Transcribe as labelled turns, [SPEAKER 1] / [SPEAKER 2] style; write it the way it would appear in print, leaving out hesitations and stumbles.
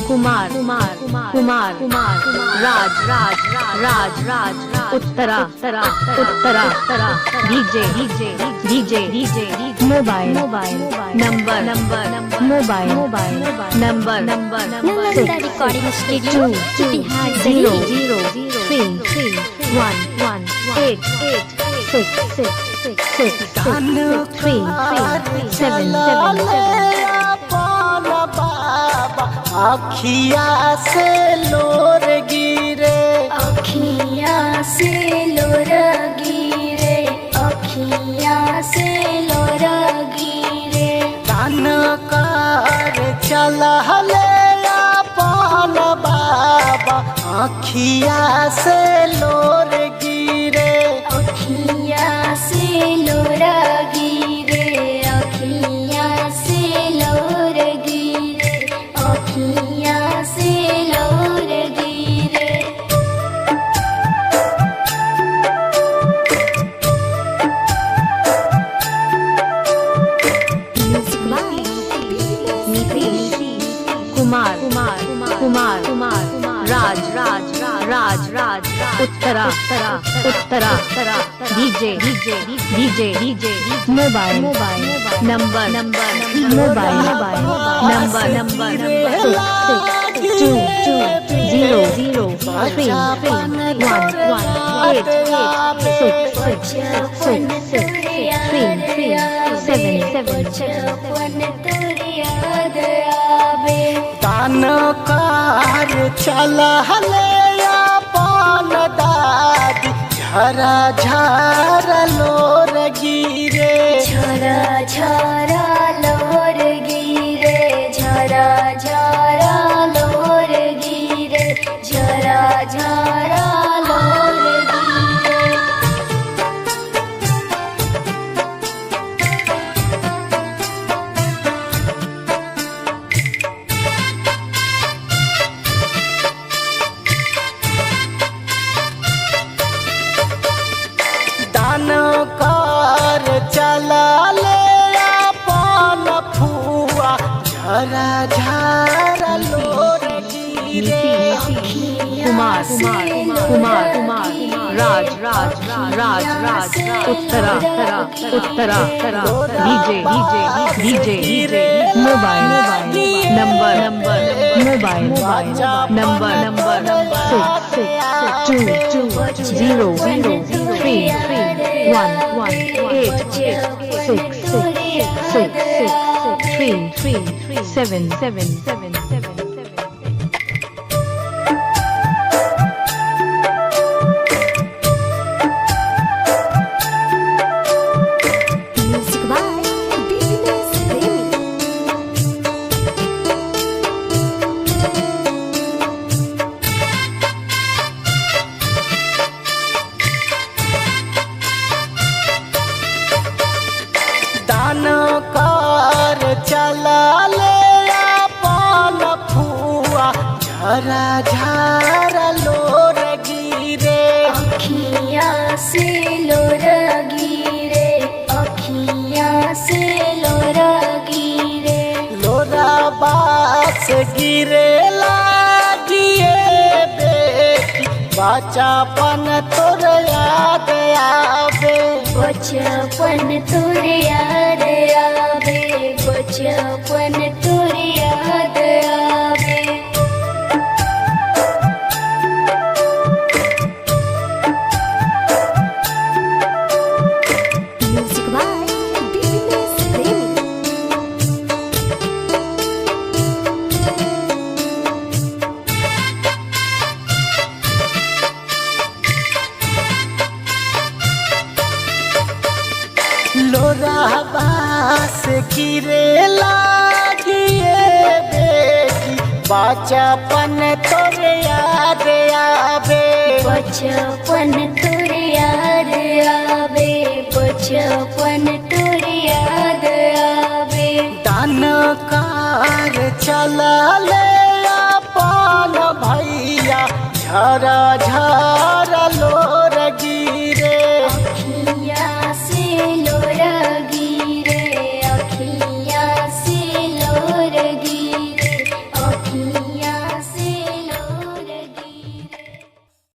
[SPEAKER 1] Kumar Raj Uttara DJ mobile number
[SPEAKER 2] Nalanda Recording Studio, Bihar, Delhi.
[SPEAKER 1] 00311886633 अखिया से लोर गिरे
[SPEAKER 2] अखिया से लोर गिरे अखिया से लोर गिरे
[SPEAKER 1] दान कर चला ले अपन बाबा अखिया से लोर गिरे
[SPEAKER 2] अखिया से लोर गिरे अखिया से लोर गिरे अखिया से लोर गिरे
[SPEAKER 1] Kumar Raj Uttara DJ mobile number
[SPEAKER 2] 2000311886633
[SPEAKER 1] दान कार चला ले अपन दादी झरा लोर गिरे
[SPEAKER 2] झरा लोर गिरे झरा लोर गिरे झरा लोर गिरे
[SPEAKER 1] दान कार चला ले अपन फुआ झरा लोर गिरे Kumar Raj Uttara DJ mobile number 6203118866333777
[SPEAKER 2] Music by Business Premi.
[SPEAKER 1] दान कार चला ले अपन फुआ झरा लोर गिरे
[SPEAKER 2] अखिया से लोर गिरे अखिया से लोर गिरे
[SPEAKER 1] लोरा बास गिरे लागिए बेटी बचपन तोर याद आवे
[SPEAKER 2] बचपन तोर याद आवे बचपन तोर याद आवे Music by Business Premi.
[SPEAKER 1] लोरा बास गिरे लागिए बेटी बचपन तोर याद आवे
[SPEAKER 2] बचपन तोर याद आवे बचपन तोर याद आवे
[SPEAKER 1] दान कार चला ले अपन भैया झरा लोर